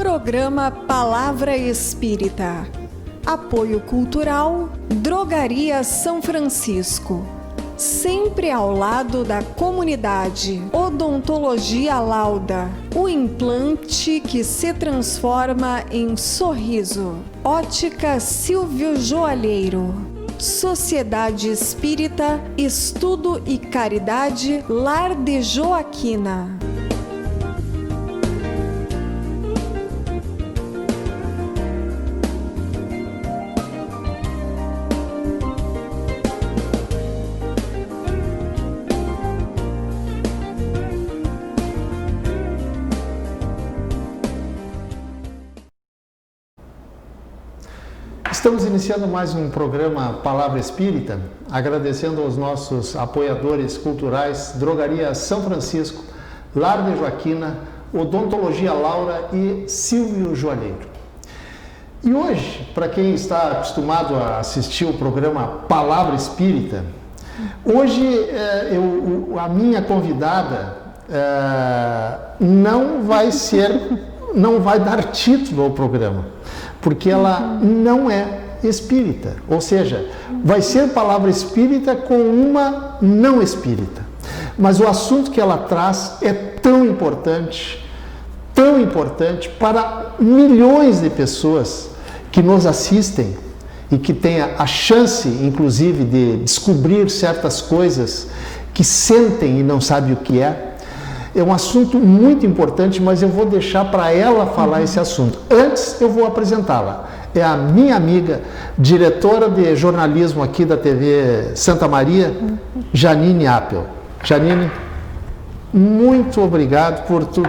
Programa Palavra Espírita. Apoio Cultural, Drogaria São Francisco. Sempre ao lado da comunidade. Odontologia Lauda. O implante que se transforma em sorriso. Ótica Silvio Joalheiro. Sociedade Espírita, Estudo e Caridade, Lar de Joaquina. Estamos iniciando mais um programa Palavra Espírita, agradecendo aos nossos apoiadores culturais, Drogaria São Francisco, Lar de Joaquina, Odontologia Laura e Silvio Joalheiro. E hoje, para quem está acostumado a assistir o programa Palavra Espírita, hoje a minha convidada não vai dar título ao programa, porque ela não é espírita, ou seja, vai ser palavra espírita com uma não espírita. Mas o assunto que ela traz é tão importante para milhões de pessoas que nos assistem e que têm a chance, inclusive, de descobrir certas coisas que sentem e não sabem o que é. É um assunto muito importante, mas eu vou deixar para ela falar esse assunto. Antes, eu vou apresentá-la. É a minha amiga, diretora de jornalismo aqui da TV Santa Maria, Janine Appel. Janine, muito obrigado por tu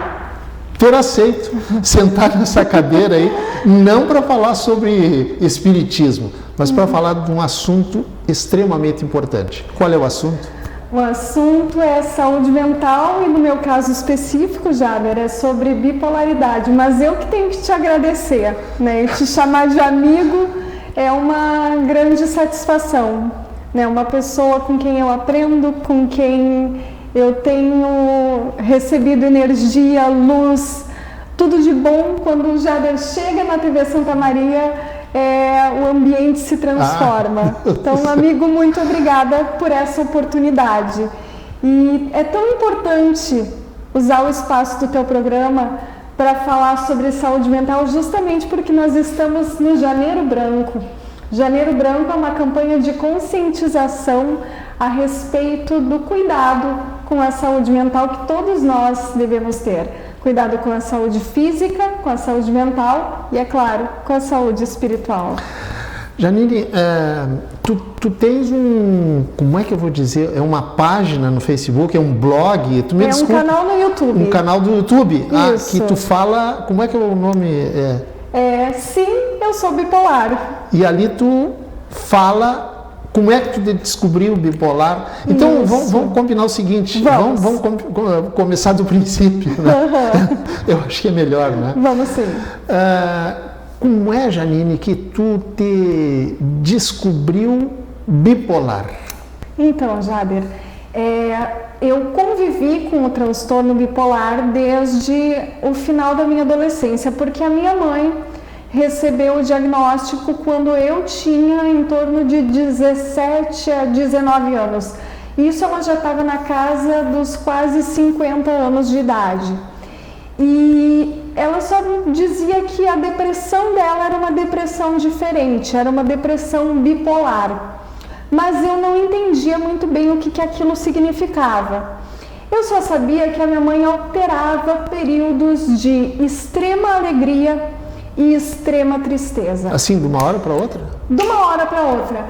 ter aceito sentar nessa cadeira aí, não para falar sobre espiritismo, mas para falar de um assunto extremamente importante. Qual é o assunto? O assunto é saúde mental e, no meu caso específico, Jader, é sobre bipolaridade. Mas eu que tenho que te agradecer, né? E te chamar de amigo é uma grande satisfação, né? Uma pessoa com quem eu aprendo, com quem eu tenho recebido energia, luz, tudo de bom. Quando o Jader chega na TV Santa Maria, o ambiente se transforma. Então, amigo, muito obrigada por essa oportunidade. E é tão importante usar o espaço do teu programa para falar sobre saúde mental, justamente porque nós estamos no Janeiro Branco. Janeiro Branco é uma campanha de conscientização a respeito do cuidado com a saúde mental que todos nós devemos ter. Cuidado com a saúde física, com a saúde mental e, é claro, com a saúde espiritual. Janine, tu tens como é que eu vou dizer, é uma página no Facebook, é um blog? Um canal no YouTube. Um canal do YouTube? Isso. Que tu fala, como é que é o nome? Sim, eu sou bipolar. E ali tu fala como é que tu descobriu o bipolar. Então, vamos combinar o seguinte, vamos começar do princípio, né? Eu acho que é melhor, né? Vamos sim. Como é, Janine, que tu te descobriu bipolar? Então, Jader, eu convivi com o transtorno bipolar desde o final da minha adolescência, porque a minha mãe recebeu o diagnóstico quando eu tinha em torno de 17 a 19 anos. Isso ela já estava na casa dos quase 50 anos de idade. E ela só dizia que a depressão dela era uma depressão diferente, era uma depressão bipolar. Mas eu não entendia muito bem o que aquilo significava. Eu só sabia que a minha mãe alterava períodos de extrema alegria e extrema tristeza. Assim, de uma hora para outra? De uma hora para outra.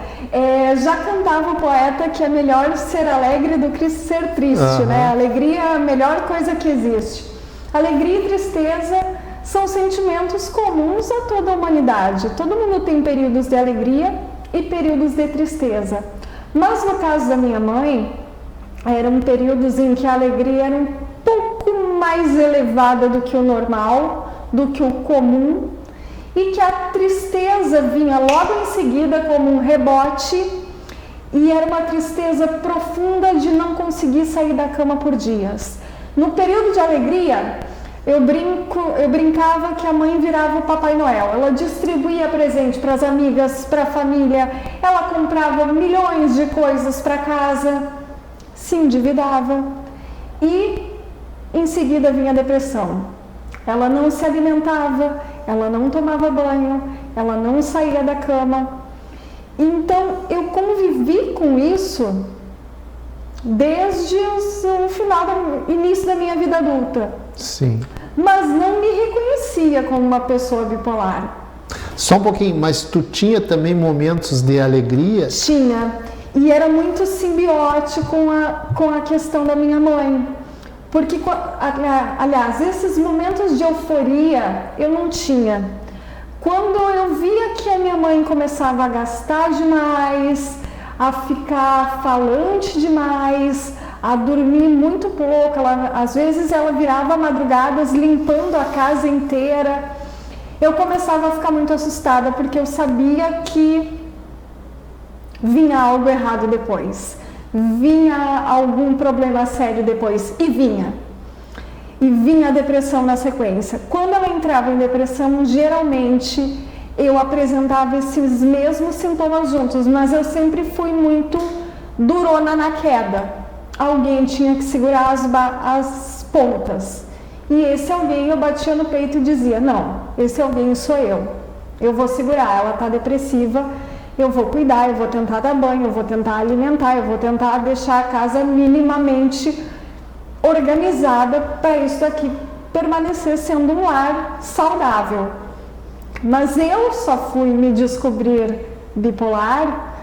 Já cantava o poeta que é melhor ser alegre do que ser triste, né? Alegria é a melhor coisa que existe. Alegria e tristeza são sentimentos comuns a toda a humanidade. Todo mundo tem períodos de alegria e períodos de tristeza. Mas no caso da minha mãe, eram períodos em que a alegria era um pouco mais elevada do que o normal, do que o comum, e que a tristeza vinha logo em seguida como um rebote, e era uma tristeza profunda de não conseguir sair da cama por dias. No período de alegria, Eu brincava que a mãe virava o Papai Noel. Ela distribuía presente para as amigas, para a família. Ela comprava milhões de coisas para casa, se endividava e em seguida vinha a depressão. Ela não se alimentava, ela não tomava banho, ela não saía da cama. Então eu convivi com isso desde o início da minha vida adulta. Sim. Mas não me reconhecia como uma pessoa bipolar. Só um pouquinho, mas tu tinha também momentos de alegria? Tinha. E era muito simbiótico com a questão da minha mãe. Porque, aliás, esses momentos de euforia eu não tinha. Quando eu via que a minha mãe começava a gastar demais, a ficar falante demais, a dormir muito pouco, às vezes ela virava madrugadas limpando a casa inteira, eu começava a ficar muito assustada, porque eu sabia que vinha algo errado depois, vinha algum problema sério depois, e vinha a depressão na sequência. Quando ela entrava em depressão, geralmente eu apresentava esses mesmos sintomas juntos, mas eu sempre fui muito durona na queda. Alguém tinha que segurar as pontas. E esse alguém eu batia no peito e dizia, não, esse alguém sou eu vou segurar, ela está depressiva, eu vou cuidar, eu vou tentar dar banho, eu vou tentar alimentar, eu vou tentar deixar a casa minimamente organizada para isso aqui permanecer sendo um lar saudável. Mas eu só fui me descobrir bipolar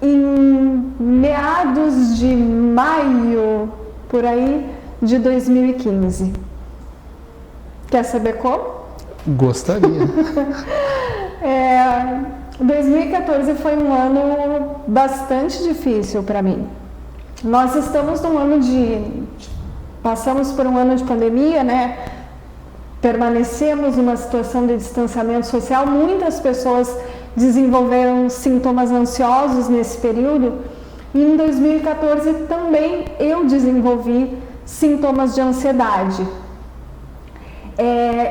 em meados de maio, por aí, de 2015. Quer saber como? Gostaria. 2014 foi um ano bastante difícil para mim. Nós estamos num ano passamos por um ano de pandemia, né? Permanecemos numa situação de distanciamento social. Muitas pessoas desenvolveram sintomas ansiosos nesse período. E em 2014 também eu desenvolvi sintomas de ansiedade.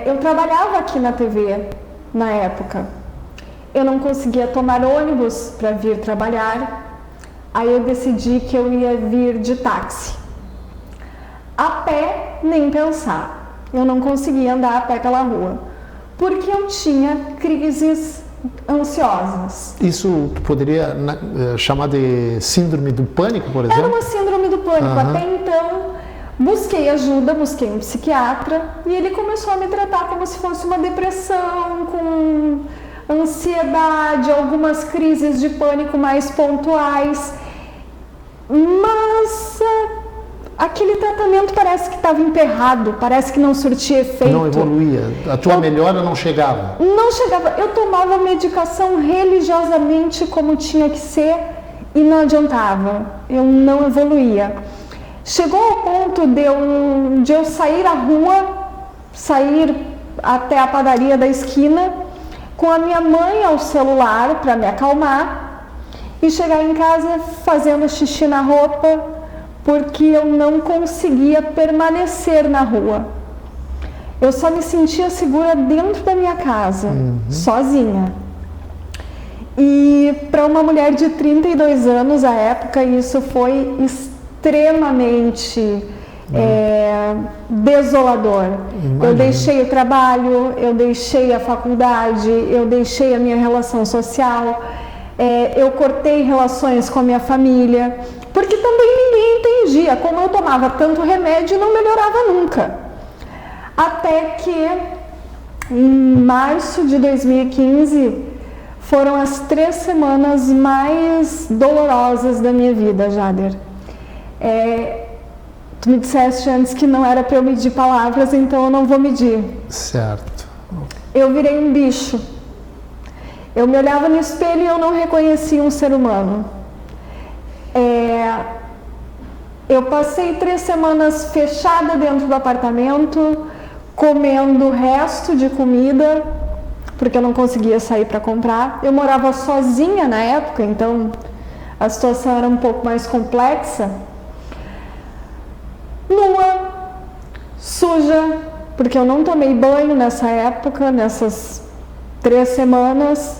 Eu trabalhava aqui na TV na época. Eu não conseguia tomar ônibus para vir trabalhar. Aí eu decidi que eu ia vir de táxi. A pé, nem pensar. Eu não conseguia andar a pé pela rua, porque eu tinha crises ansiosas. Isso tu poderia chamar de síndrome do pânico, por exemplo? Era uma síndrome do pânico. Até então, busquei ajuda, busquei um psiquiatra e ele começou a me tratar como se fosse uma depressão, com ansiedade, algumas crises de pânico mais pontuais. Mas aquele tratamento parece que estava emperrado, parece que não surtia efeito. Não evoluía, a tua melhora não chegava? Não chegava, eu tomava medicação religiosamente como tinha que ser e não adiantava, eu não evoluía. Chegou ao ponto de eu sair à rua, sair até a padaria da esquina, com a minha mãe ao celular para me acalmar e chegar em casa fazendo xixi na roupa, porque eu não conseguia permanecer na rua. Eu só me sentia segura dentro da minha casa, sozinha. E para uma mulher de 32 anos, à época, isso foi extremamente desolador. Imagina. Eu deixei o trabalho, eu deixei a faculdade, eu deixei a minha relação social, eu cortei relações com a minha família, porque também ninguém entendia como eu tomava tanto remédio e não melhorava nunca. Até que em março de 2015 foram as 3 semanas mais dolorosas da minha vida, Jader. Tu me disseste antes que não era para eu medir palavras, então eu não vou medir. Certo. Eu virei um bicho. Eu me olhava no espelho e eu não reconhecia um ser humano. Eu passei 3 semanas fechada dentro do apartamento, comendo o resto de comida, porque eu não conseguia sair para comprar. Eu morava sozinha na época, então a situação era um pouco mais complexa. Nua, suja, porque eu não tomei banho nessa época, nessas 3 semanas.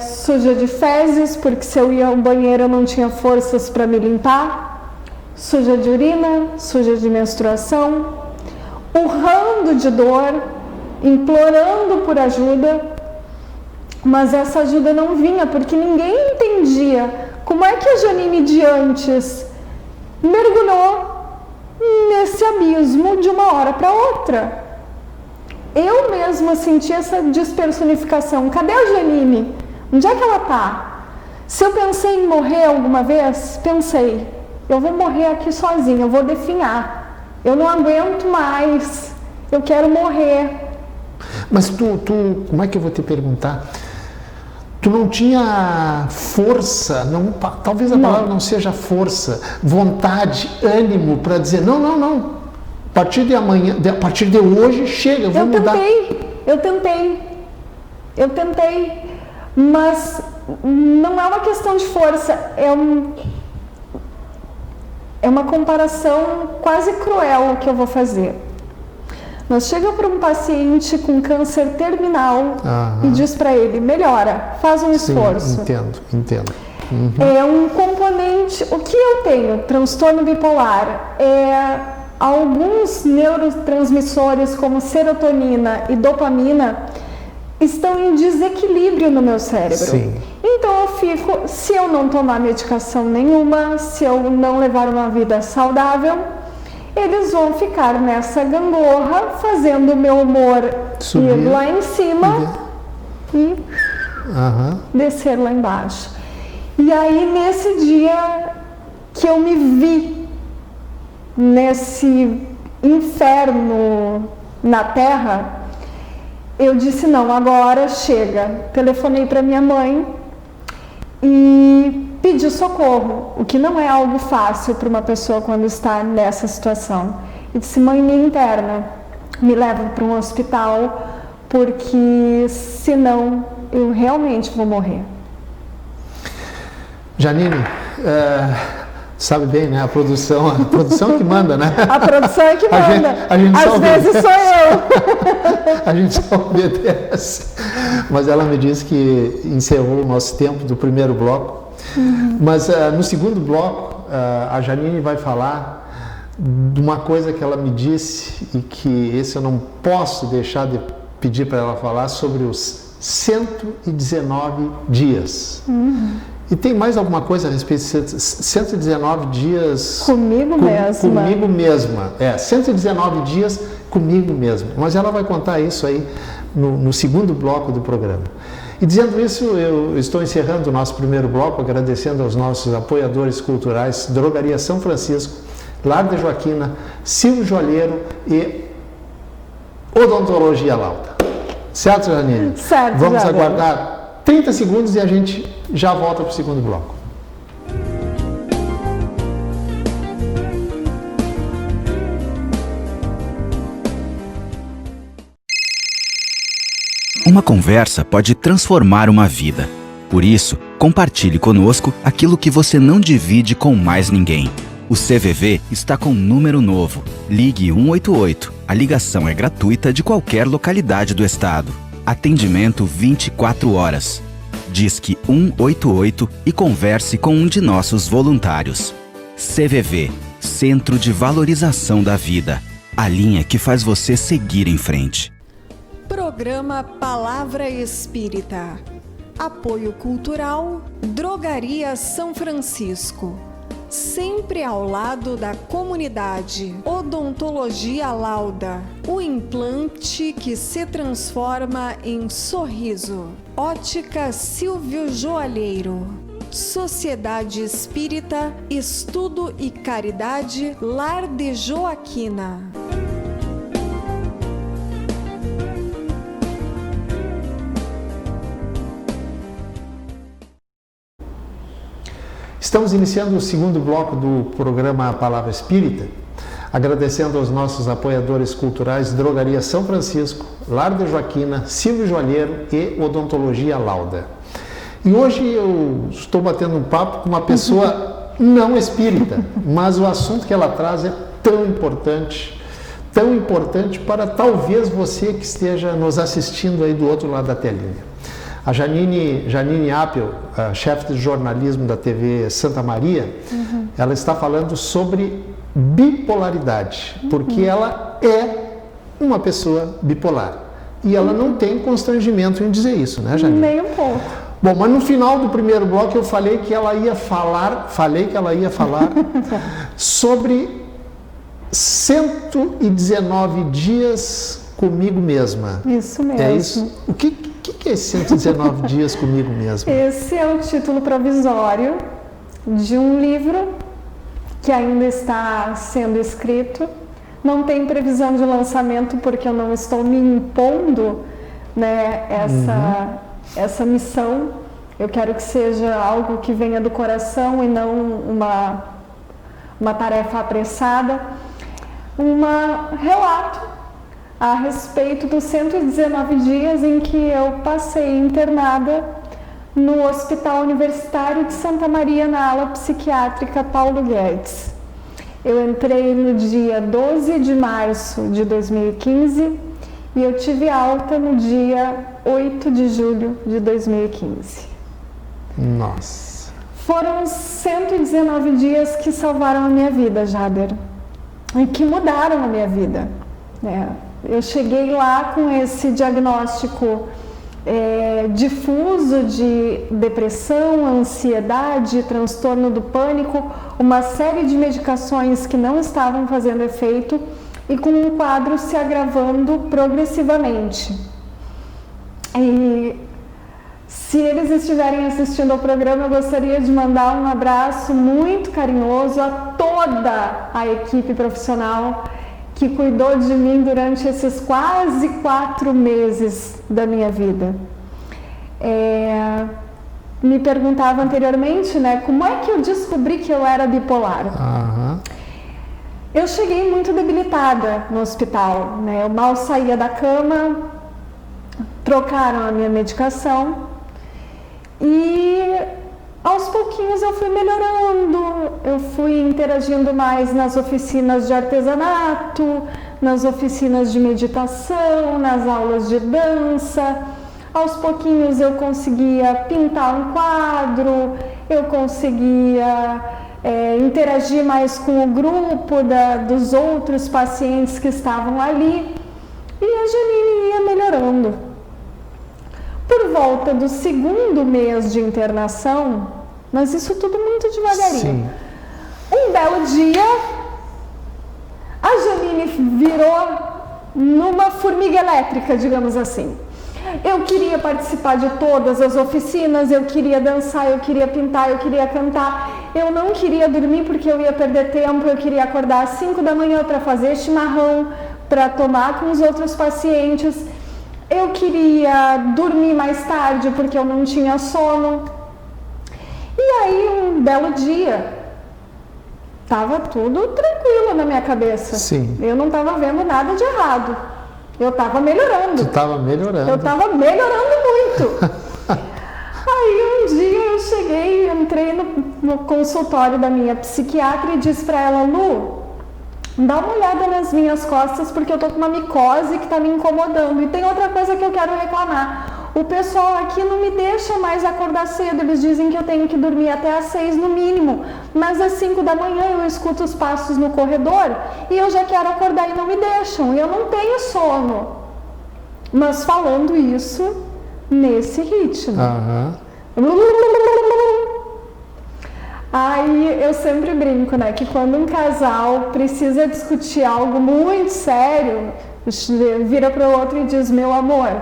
Suja de fezes, porque se eu ia ao banheiro eu não tinha forças para me limpar. Suja de urina, suja de menstruação, urrando de dor, implorando por ajuda, mas essa ajuda não vinha, porque ninguém entendia como é que a Janine de antes mergulhou nesse abismo de uma hora para outra. Eu mesma senti essa despersonificação. Cadê a Janine? Onde é que ela está? Se eu pensei em morrer alguma vez, pensei, eu vou morrer aqui sozinha, eu vou definhar. Eu não aguento mais, eu quero morrer. Mas tu, como é que eu vou te perguntar? Tu não tinha força, talvez a palavra não seja força, vontade, ânimo para dizer, não. A partir de amanhã, a partir de hoje, chega, eu vou mudar. Eu tentei, mas não é uma questão de força, é uma comparação quase cruel que eu vou fazer. Nós chega para um paciente com câncer terminal e diz para ele, melhora, faz um esforço. Entendo. Uhum. É um componente, o que eu tenho, transtorno bipolar, alguns neurotransmissores como serotonina e dopamina estão em desequilíbrio no meu cérebro. Sim. Então eu fico, se eu não tomar medicação nenhuma, se eu não levar uma vida saudável, eles vão ficar nessa gangorra, fazendo o meu humor ir lá em cima e descer lá embaixo. E aí nesse dia que eu me vi nesse inferno na Terra, eu disse, não, agora chega. Telefonei para minha mãe e pedi socorro, o que não é algo fácil para uma pessoa quando está nessa situação. E disse, mãe, me interna, me leva para um hospital, porque senão eu realmente vou morrer. Janine, sabe bem, né? A produção que manda, né? A produção é que manda. A gente às vezes sou eu. A gente só obedece. Mas ela me disse que encerrou o nosso tempo do primeiro bloco. Mas no segundo bloco, a Janine vai falar de uma coisa que ela me disse e que esse eu não posso deixar de pedir para ela falar, sobre os 119 dias. E tem mais alguma coisa a respeito de 119 dias... Comigo mesma. Comigo mesma. 119 dias comigo mesma. Mas ela vai contar isso aí no segundo bloco do programa. E dizendo isso, eu estou encerrando o nosso primeiro bloco, agradecendo aos nossos apoiadores culturais, Drogaria São Francisco, Lar de Joaquina, Silvio Joalheiro e Odontologia Lauda. Certo, Janine? Certo, vamos aguardar 30 segundos e a gente já volta para o segundo bloco. Uma conversa pode transformar uma vida. Por isso, compartilhe conosco aquilo que você não divide com mais ninguém. O CVV está com um número novo. Ligue 188. A ligação é gratuita de qualquer localidade do estado. Atendimento 24 horas. Disque 188 e converse com um de nossos voluntários. CVV, Centro de Valorização da Vida. A linha que faz você seguir em frente. Programa Palavra Espírita. Apoio Cultural, Drogaria São Francisco. Sempre ao lado da comunidade. Odontologia Lauda. O implante que se transforma em sorriso. Ótica Silvio Joalheiro. Sociedade Espírita, Estudo e Caridade, Lar de Joaquina. Estamos iniciando o segundo bloco do programa Palavra Espírita, agradecendo aos nossos apoiadores culturais Drogaria São Francisco, Lar de Joaquina, Silvio Joalheiro e Odontologia Lauda. E hoje eu estou batendo um papo com uma pessoa não espírita, mas o assunto que ela traz é tão importante, tão importante para talvez você que esteja nos assistindo aí do outro lado da telinha. A Janine Appel, a chefe de jornalismo da TV Santa Maria, ela está falando sobre bipolaridade, porque ela é uma pessoa bipolar. E ela não tem constrangimento em dizer isso, né, Janine? Nem um pouco. Bom, mas no final do primeiro bloco eu falei que ela ia falar sobre 119 dias comigo mesma. Isso mesmo. É isso? O que é esse 119 dias comigo mesma? Esse é o título provisório de um livro que ainda está sendo escrito. Não tem previsão de lançamento porque eu não estou me impondo, né, essa missão. Eu quero que seja algo que venha do coração e não uma tarefa apressada. Um relato a respeito dos 119 dias em que eu passei internada no Hospital Universitário de Santa Maria, na ala psiquiátrica Paulo Guedes. Eu entrei no dia 12 de março de 2015 e eu tive alta no dia 8 de julho de 2015. Nossa! Foram 119 dias que salvaram a minha vida, Jader, e que mudaram a minha vida. Eu cheguei lá com esse diagnóstico difuso de depressão, ansiedade, transtorno do pânico, uma série de medicações que não estavam fazendo efeito e com um quadro se agravando progressivamente. E se eles estiverem assistindo ao programa, eu gostaria de mandar um abraço muito carinhoso a toda a equipe profissional que cuidou de mim durante esses quase 4 meses da minha vida. Me perguntava anteriormente, né, como é que eu descobri que eu era bipolar? Eu cheguei muito debilitada no hospital, né? Eu mal saía da cama, trocaram a minha medicação e aos pouquinhos eu fui melhorando, eu fui interagindo mais nas oficinas de artesanato, nas oficinas de meditação, nas aulas de dança. Aos pouquinhos eu conseguia pintar um quadro, eu conseguia interagir mais com o grupo dos outros pacientes que estavam ali e a Janine ia melhorando. Por volta do 2º mês de internação, mas isso tudo muito devagarinho. Sim. Um belo dia, a Janine virou numa formiga elétrica, digamos assim. Eu queria participar de todas as oficinas, eu queria dançar, eu queria pintar, eu queria cantar. Eu não queria dormir porque eu ia perder tempo, eu queria acordar às 5 da manhã para fazer chimarrão, para tomar com os outros pacientes. Eu queria dormir mais tarde porque eu não tinha sono. E aí, um belo dia, estava tudo tranquilo na minha cabeça. Sim. Eu não estava vendo nada de errado. Eu estava melhorando. Tu estava melhorando. Eu estava melhorando muito. Aí um dia eu cheguei, entrei no consultório da minha psiquiatra e disse para ela: Lu, dá uma olhada nas minhas costas porque eu tô com uma micose que tá me incomodando. E tem outra coisa que eu quero reclamar. O pessoal aqui não me deixa mais acordar cedo. Eles dizem que eu tenho que dormir até às 6 no mínimo. Mas às 5 da manhã eu escuto os passos no corredor e eu já quero acordar e não me deixam. E eu não tenho sono. Mas falando isso nesse ritmo. Aí eu sempre brinco, né, que quando um casal precisa discutir algo muito sério, vira para o outro e diz: meu amor,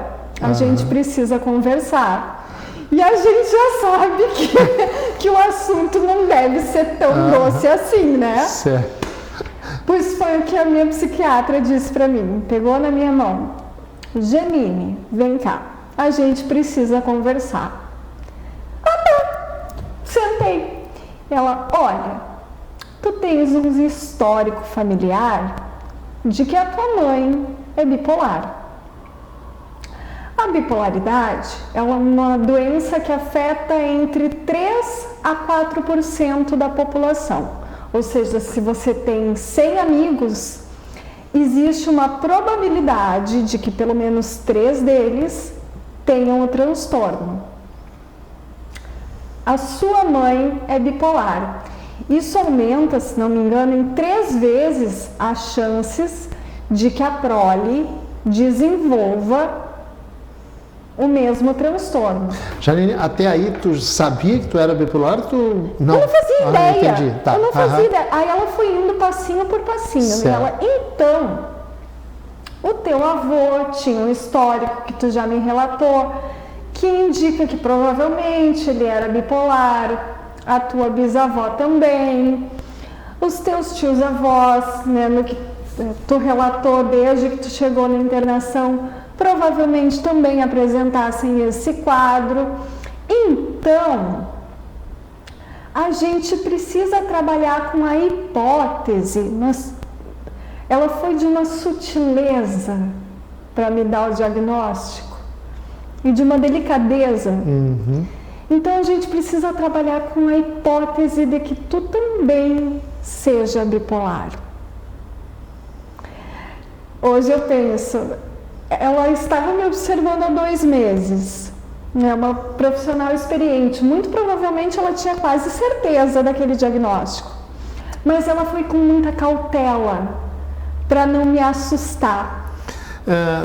a gente precisa conversar. E a gente já sabe que o assunto não deve ser tão doce assim, né? Certo. Pois foi o que a minha psiquiatra disse para mim, pegou na minha mão: Janine, vem cá, a gente precisa conversar. Sentei. Ela: olha, tu tens um histórico familiar de que a tua mãe é bipolar. A bipolaridade é uma doença que afeta entre 3 a 4% da população. Ou seja, se você tem 100 amigos, existe uma probabilidade de que pelo menos 3 deles tenham o transtorno. A sua mãe é bipolar. Isso aumenta, se não me engano, em 3 vezes as chances de que a prole desenvolva o mesmo transtorno. Janine, até aí tu sabia que tu era bipolar? Tu não? Eu não fazia ideia. Entendi. Tá. Eu não fazia ideia. Aí ela foi indo passinho por passinho. Certo. E ela, então, o teu avô tinha um histórico que tu já me relatou, que indica que provavelmente ele era bipolar, a tua bisavó também, os teus tios avós, né, no que tu relatou desde que tu chegou na internação, provavelmente também apresentassem esse quadro. Então, a gente precisa trabalhar com a hipótese. Ela foi de uma sutileza para me dar o diagnóstico e de uma delicadeza. Então, a gente precisa trabalhar com a hipótese de que tu também seja bipolar. Hoje eu penso, ela estava me observando há 2 meses, né, uma profissional experiente, muito provavelmente ela tinha quase certeza daquele diagnóstico, mas ela foi com muita cautela, para não me assustar.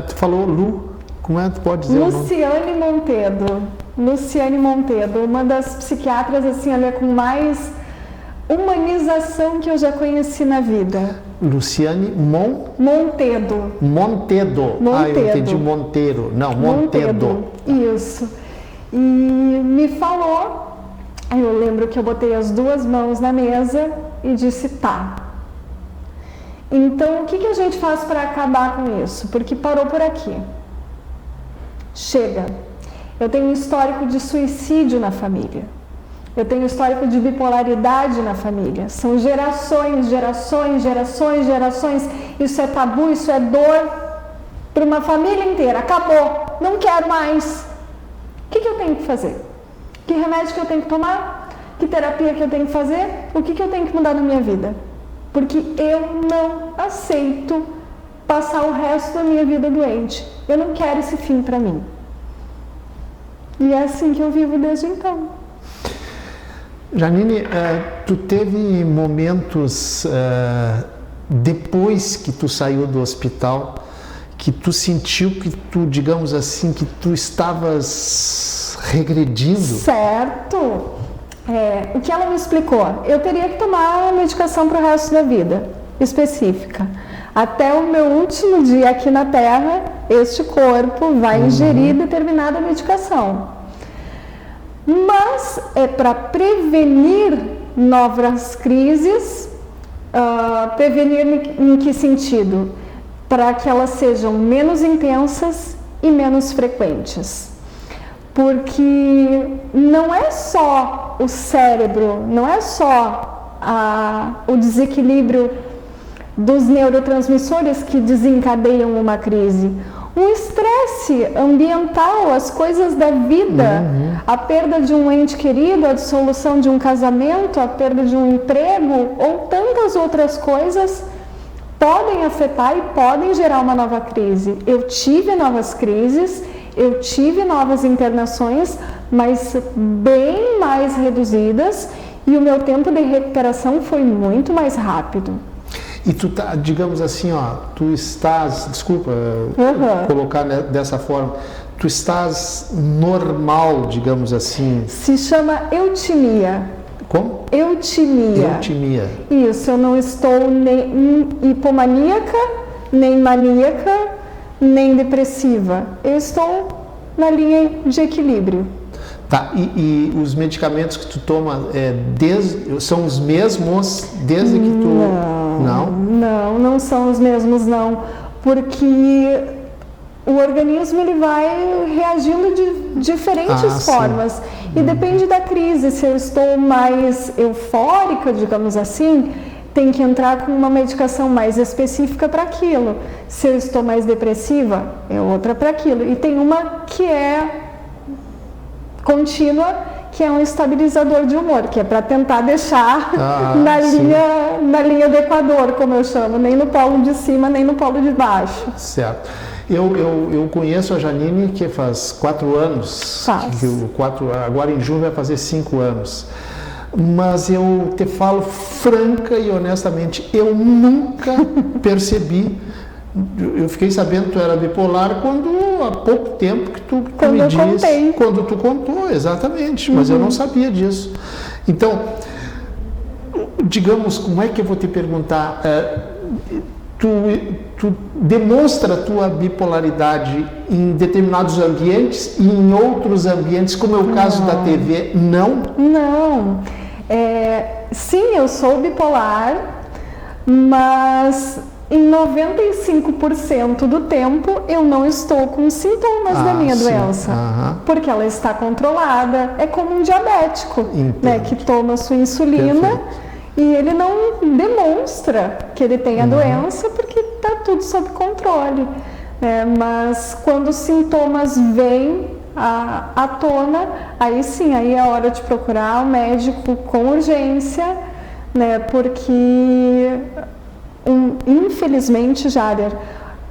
Tu falou Lu, como é que tu pode dizer Luciane Montedo. Luciane Montedo, uma das psiquiatras assim, olha, com mais humanização que eu já conheci na vida. Luciane Montedo. Montedo. Ah, eu entendi Monteiro. Não, Montedo. Isso. E me falou, eu lembro que eu botei as 2 mãos na mesa e disse tá. Então, o que a gente faz para acabar com isso? Porque parou por aqui. Chega. Eu tenho um histórico de suicídio na família. Eu tenho um histórico de bipolaridade na família. São gerações, gerações, gerações, gerações. Isso é tabu, isso é dor para uma família inteira. Acabou. Não quero mais. O que eu tenho que fazer? Que remédio que eu tenho que tomar? Que terapia que eu tenho que fazer? O que eu tenho que mudar na minha vida? Porque eu não aceito passar o resto da minha vida doente. Eu não quero esse fim para mim. E é assim que eu vivo desde então. Janine, tu teve momentos depois que tu saiu do hospital que tu sentiu que tu, digamos assim, que tu estavas regredindo? Certo. O que ela me explicou? Eu teria que tomar medicação para o resto da vida, específica. Até o meu último dia aqui na Terra, este corpo vai ingerir determinada medicação. Mas é para prevenir novas crises. Prevenir em que sentido? Para que elas sejam menos intensas e menos frequentes. Porque não é só o cérebro, não é só o desequilíbrio dos neurotransmissores que desencadeiam uma crise. O estresse ambiental, as coisas da vida, a perda de um ente querido, a dissolução de um casamento, a perda de um emprego ou tantas outras coisas podem afetar e podem gerar uma nova crise. Eu tive novas crises, eu tive novas internações, mas bem mais reduzidas, e o meu tempo de recuperação foi muito mais rápido. E tu tá, digamos assim, tu estás, desculpa colocar dessa forma, tu estás normal, digamos assim. Se chama eutimia. Como? Eutimia. Eutimia. Isso, eu não estou nem hipomaníaca, nem maníaca, nem depressiva. Eu estou na linha de equilíbrio. Tá, e os medicamentos que tu toma são os mesmos desde que tu... Não são os mesmos não, porque o organismo ele vai reagindo de diferentes formas. E depende da crise. Se eu estou mais eufórica, digamos assim, tem que entrar com uma medicação mais específica para aquilo. Se eu estou mais depressiva, é outra para aquilo. E tem uma que é contínua, que é um estabilizador de humor, que é para tentar deixar sim. na linha do Equador, como eu chamo, nem no polo de cima, nem no polo de baixo. Certo. Eu conheço a Janine que faz 4 anos. Agora em junho vai fazer 5 anos. Mas eu te falo franca e honestamente, eu nunca percebi. Eu fiquei sabendo que tu era bipolar há pouco tempo que tu me disse. Quando tu contou, exatamente. Mas eu não sabia disso. Então, digamos, como é que eu vou te perguntar? Tu demonstra a tua bipolaridade em determinados ambientes e em outros ambientes, como é o caso da TV, não? Não. Sim, eu sou bipolar, mas em 95% do tempo eu não estou com sintomas da minha doença, porque ela está controlada. É como um diabético, né, que toma sua insulina. Perfeito. E ele não demonstra que ele tem a doença porque está tudo sob controle. Mas quando os sintomas vêm à tona, aí sim, aí é hora de procurar o médico com urgência, né? Porque, infelizmente, Jader,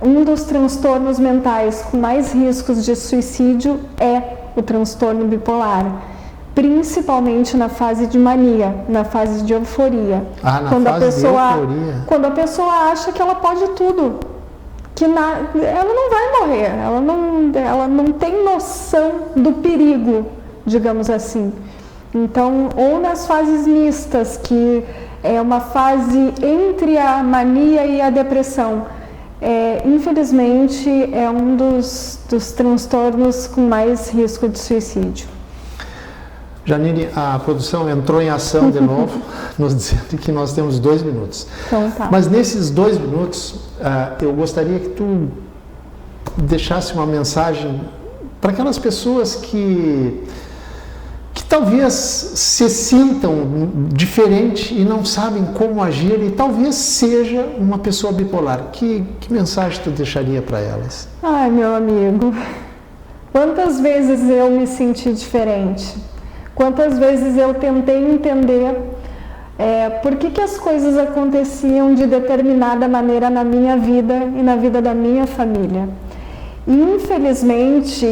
um dos transtornos mentais com mais riscos de suicídio é o transtorno bipolar. Principalmente na fase de mania, na fase de euforia. Quando a pessoa acha que ela pode tudo, que ela não vai morrer, ela não tem noção do perigo, digamos assim. Então, ou nas fases mistas, que é uma fase entre a mania e a depressão, infelizmente é um dos transtornos com mais risco de suicídio. Janine, a produção entrou em ação de novo, nos dizendo que nós temos 2 minutos. Então, tá. Mas nesses 2 minutos, eu gostaria que tu deixasse uma mensagem para aquelas pessoas que talvez se sintam diferente e não sabem como agir e talvez seja uma pessoa bipolar. Que mensagem tu deixaria para elas? Ai, meu amigo, quantas vezes eu me senti diferente? Quantas vezes eu tentei entender por que as coisas aconteciam de determinada maneira na minha vida e na vida da minha família. E, infelizmente,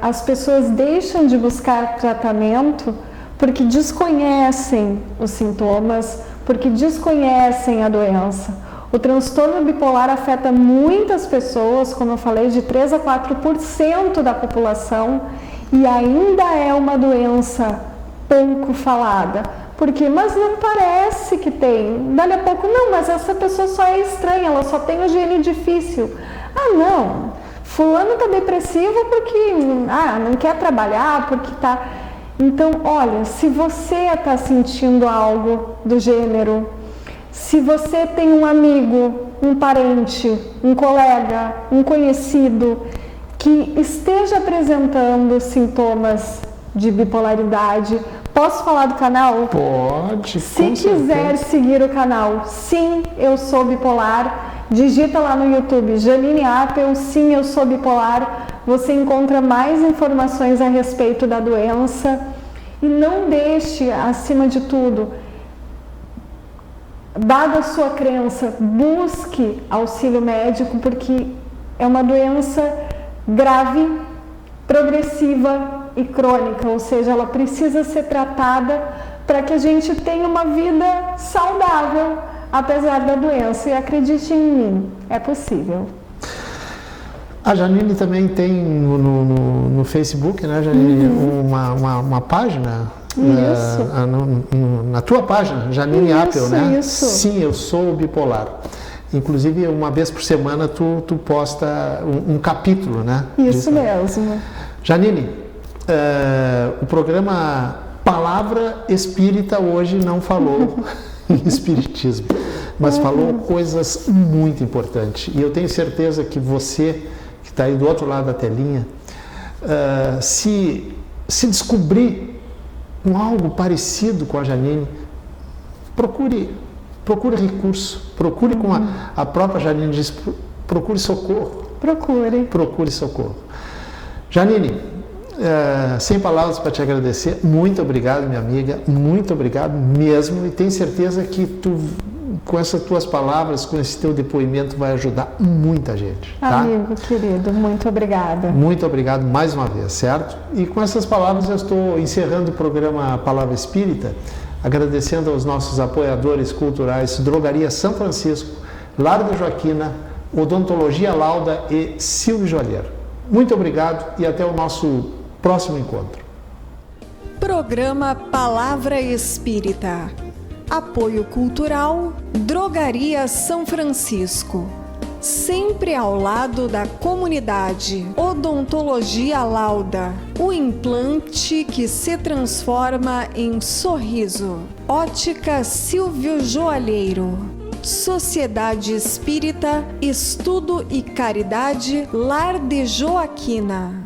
as pessoas deixam de buscar tratamento porque desconhecem os sintomas, porque desconhecem a doença. O transtorno bipolar afeta muitas pessoas, como eu falei, de 3 a 4% da população, e ainda é uma doença pouco falada. Mas não parece que tem. Dali a pouco, não, mas essa pessoa só é estranha, ela só tem o gene difícil. Não, fulano está depressivo porque não quer trabalhar, porque está... Então, olha, se você está sentindo algo do gênero, se você tem um amigo, um parente, um colega, um conhecido que esteja apresentando sintomas de bipolaridade, posso falar do canal? Pode, se quiser seguir o canal, sim, eu sou bipolar, digita lá no YouTube, Janine Appel, sim, eu sou bipolar, você encontra mais informações a respeito da doença. E não deixe, acima de tudo, dada a sua crença, busque auxílio médico, porque é uma doença grave, progressiva e crônica, ou seja, ela precisa ser tratada para que a gente tenha uma vida saudável, apesar da doença. E acredite em mim, é possível. A Janine também tem no Facebook, né, Janine, uma página. Isso. Na tua página, Janine Appel, né? Isso. Sim, eu sou bipolar. Inclusive, uma vez por semana tu posta um capítulo, né? Isso mesmo. Janine, o programa Palavra Espírita hoje não falou em espiritismo, mas falou coisas muito importantes. E eu tenho certeza que você, que está aí do outro lado da telinha, se descobrir algo parecido com a Janine, procure recurso, procure, como a própria Janine diz, procure socorro. Procure socorro. Janine, sem palavras para te agradecer. Muito obrigado, minha amiga. Muito obrigado mesmo. E tenho certeza que tu, com essas tuas palavras, com esse teu depoimento, vai ajudar muita gente. Tá? Amigo querido, muito obrigada. Muito obrigado mais uma vez, certo? E com essas palavras eu estou encerrando o programa Palavra Espírita, agradecendo aos nossos apoiadores culturais Drogaria São Francisco, Lar da Joaquina, Odontologia Lauda e Silvio Joalheiro. Muito obrigado e até o nosso próximo encontro. Programa Palavra Espírita. Apoio Cultural, Drogaria São Francisco. Sempre ao lado da comunidade. Odontologia Lauda. O implante que se transforma em sorriso. Ótica Silvio Joalheiro. Sociedade Espírita, Estudo e Caridade, Lar de Joaquina.